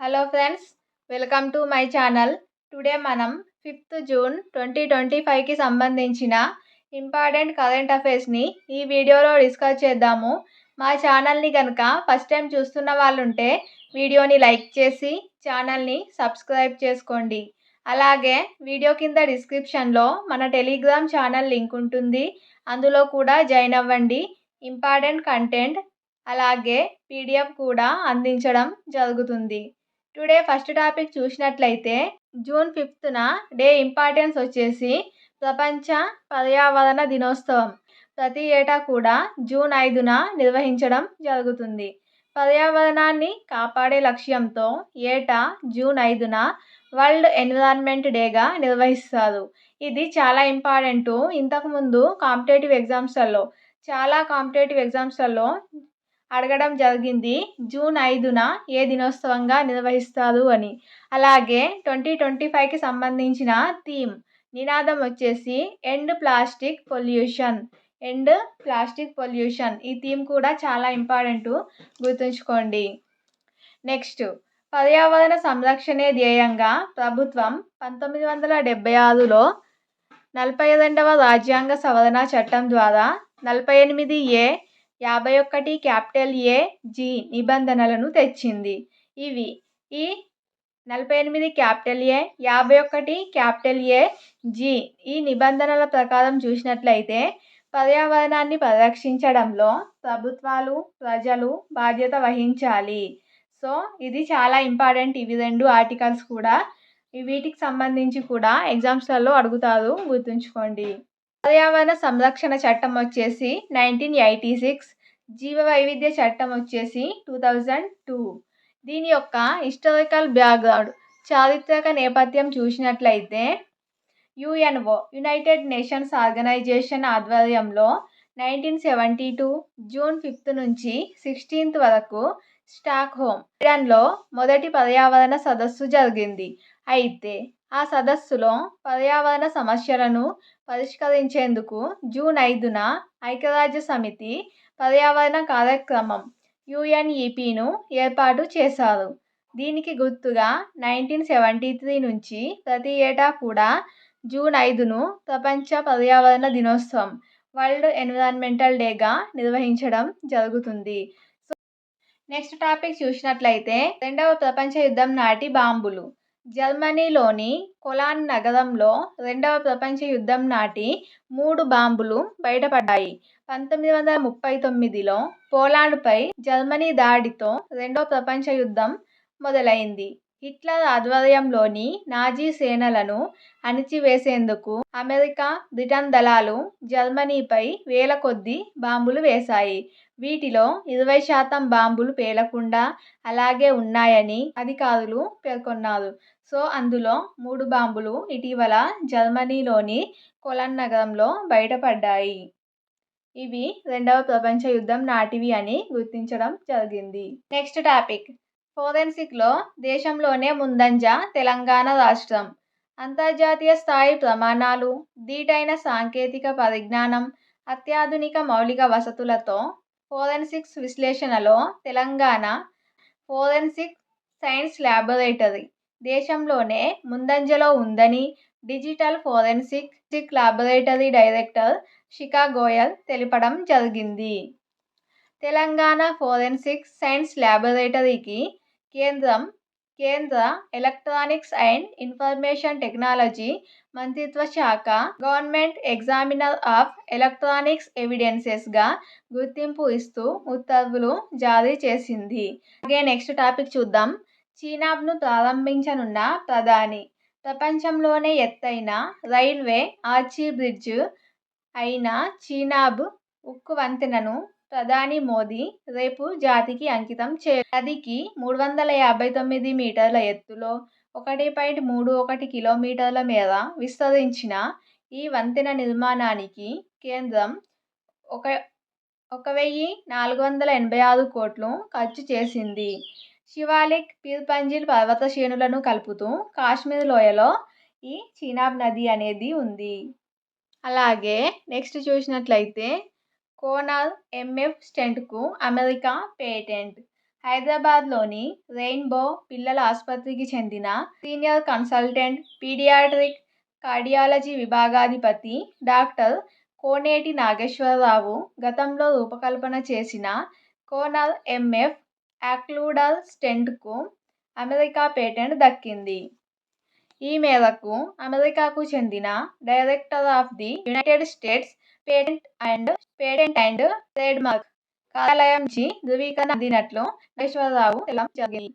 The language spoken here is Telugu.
Hello friends, welcome to my channel. Today మనం 5th జూన్ 2025కి సంబంధించిన ఇంపార్టెంట్ కరెంట్ అఫైర్స్ని ఈ వీడియోలో డిస్కస్ చేద్దాము. మా ఛానల్ని కనుక ఫస్ట్ టైం చూస్తున్న వాళ్ళు ఉంటే వీడియోని లైక్ చేసి ఛానల్ని సబ్స్క్రైబ్ చేసుకోండి. అలాగే వీడియో కింద డిస్క్రిప్షన్లో మన టెలిగ్రామ్ ఛానల్ లింక్ ఉంటుంది, అందులో కూడా జాయిన్ అవ్వండి. ఇంపార్టెంట్ కంటెంట్ అలాగే పీడిఎఫ్ కూడా అందించడం జరుగుతుంది. టుడే ఫస్ట్ టాపిక్ చూసినట్లయితే జూన్ 5న డే ఇంపార్టెన్స్ వచ్చేసి ప్రపంచ పర్యావరణ దినోత్సవం. ప్రతి ఏటా కూడా జూన్ 5న నిర్వహించడం జరుగుతుంది. పర్యావరణాన్ని కాపాడే లక్ష్యంతో ఏటా జూన్ 5న వరల్డ్ ఎన్విరాన్మెంట్ డేగా నిర్వహిస్తారు. ఇది చాలా ఇంపార్టెంటు. ఇంతకుముందు చాలా కాంపిటేటివ్ ఎగ్జామ్స్లలో అడగడం జరిగింది జూన్ 5న ఏ దినోత్సవంగా నిర్వహిస్తారు అని. అలాగే 2025కి సంబంధించిన నినాదం వచ్చేసి ఎండ్ ప్లాస్టిక్ పొల్యూషన్. ఈ థీమ్ కూడా చాలా ఇంపార్టెంటు, గుర్తుంచుకోండి. నెక్స్ట్, పర్యావరణ సంరక్షణే ధ్యేయంగా ప్రభుత్వం 1976లో 42వ రాజ్యాంగ సవరణ చట్టం ద్వారా 48A, 51 క్యాపిటల్ A, G నిబంధనలను తెచ్చింది. ఇవి ఈ 48 capital A, 51 capital A, G ఈ నిబంధనల ప్రకారం చూసినట్లయితే పర్యావరణాన్ని పరిరక్షించడంలో ప్రభుత్వాలు, ప్రజలు బాధ్యత వహించాలి. సో ఇది చాలా ఇంపార్టెంట్. ఇవి రెండు ఆర్టికల్స్ కూడా వీటికి సంబంధించి కూడా ఎగ్జామ్స్లలో అడుగుతారు, గుర్తుంచుకోండి. పర్యావరణ సంరక్షణ చట్టం వచ్చేసి 1986, జీవ వైవిధ్య చట్టం వచ్చేసి 2002. దీని యొక్క హిస్టారికల్ బ్యాక్గ్రౌండ్, చారిత్రక నేపథ్యం చూసినట్లయితే UNO యునైటెడ్ నేషన్స్ ఆర్గనైజేషన్ ఆధ్వర్యంలో 1972 జూన్ 5 నుంచి 16 వరకు స్టాక్హోమ్, స్వీడన్లో మొదటి పర్యావరణ సదస్సు జరిగింది. అయితే ఆ సదస్సులో పర్యావరణ సమస్యలను పరిష్కరించేందుకు జూన్ 5న ఐక్యరాజ్య సమితి పర్యావరణ కార్యక్రమం UNEPను ఏర్పాటు చేశారు. దీనికి గుర్తుగా 1973 నుంచి ప్రతి ఏటా కూడా జూన్ 5ను ప్రపంచ పర్యావరణ దినోత్సవం, వరల్డ్ ఎన్విరాన్మెంటల్ డేగా నిర్వహించడం జరుగుతుంది. నెక్స్ట్ టాపిక్ చూసినట్లయితే రెండవ ప్రపంచ యుద్ధం నాటి బాంబులు. జర్మనీలోని కొలాన్ నగరంలో రెండవ ప్రపంచ యుద్ధం నాటి 3 బాంబులు బయటపడ్డాయి. 1939లో పోలాండ్పై జర్మనీ దాడితో రెండవ ప్రపంచ యుద్ధం మొదలైంది. హిట్లర్ ఆధ్వర్యంలోని నాజీ సేనలను అణిచివేసేందుకు అమెరికా, బ్రిటన్ దళాలు జర్మనీపై వేల కొద్దీ బాంబులు వేశాయి. వీటిలో 20% బాంబులు పేలకుండా అలాగే ఉన్నాయని అధికారులు పేర్కొన్నారు. సో అందులో 3 బాంబులు ఇటీవల జర్మనీలోని కొలన్ నగరంలో బయటపడ్డాయి. ఇవి రెండవ ప్రపంచ యుద్ధం నాటివి అని గుర్తించడం జరిగింది. నెక్స్ట్ టాపిక్, ఫోరెన్సిక్లో దేశంలోనే ముందంజ తెలంగాణ రాష్ట్రం. అంతర్జాతీయ స్థాయి ప్రమాణాలు, ధీటైన సాంకేతిక పరిజ్ఞానం, అత్యాధునిక మౌలిక వసతులతో ఫోరెన్సిక్స్ విశ్లేషణలో తెలంగాణ ఫోరెన్సిక్ సైన్స్ ల్యాబొరేటరీ దేశంలోనే ముందంజలో ఉందని డిజిటల్ ఫోరెన్సిక్ ల్యాబొరేటరీ డైరెక్టర్ శిఖా గోయల్ తెలపడం జరిగింది. తెలంగాణ ఫోరెన్సిక్ సైన్స్ ల్యాబొరేటరీకి కేంద్ర ఎలక్ట్రానిక్స్ అండ్ ఇన్ఫర్మేషన్ టెక్నాలజీ మంత్రిత్వ శాఖ గవర్నమెంట్ ఎగ్జామినర్ ఆఫ్ ఎలక్ట్రానిక్స్ ఎవిడెన్సెస్గా గుర్తింపు ఇస్తూ ఉత్తర్వులు జారీ చేసింది. అలాగే నెక్స్ట్ టాపిక్ చూద్దాం. చీనాబ్ను ప్రారంభించనున్న ప్రధాని. ప్రపంచంలోనే ఎత్తైన రైల్వే ఆర్చీ బ్రిడ్జ్ అయిన చీనాబ్ ఉక్కు వంతెనను ప్రధాని మోదీ రేపు జాతికి అంకితం నదికి 359 మీటర్ల ఎత్తులో 1.31 కిలోమీటర్ల మేర విస్తరించిన ఈ వంతెన నిర్మాణానికి కేంద్రం 1,486 కోట్లు ఖర్చు చేసింది. శివాలిక్, పీర్పంజిల్ పర్వత శ్రేణులను కలుపుతూ కాశ్మీర్ లోయలో ఈ చీనాబ్ నది అనేది ఉంది. అలాగే నెక్స్ట్ చూసినట్లయితే కోనార్ MF స్టెంట్కు అమెరికా పేటెంట్. హైదరాబాద్లోని రెయిన్బో పిల్లల ఆసుపత్రికి చెందిన సీనియర్ కన్సల్టెంట్ పీడియాట్రిక్ కార్డియాలజీ విభాగాధిపతి డాక్టర్ కోనేటి నాగేశ్వరరావు గతంలో రూపకల్పన చేసిన కోనర్ ఎంఎఫ్ ఆక్లూడర్ స్టెంట్కు అమెరికా పేటెంట్ దక్కింది. ఈ మేరకు అమెరికాకు చెందిన director of the United States patent and trademark కార్యాలయం నుంచి ధృవీకరణ అందినట్లు నాగేశ్వరరావు తెలపడం జరిగింది.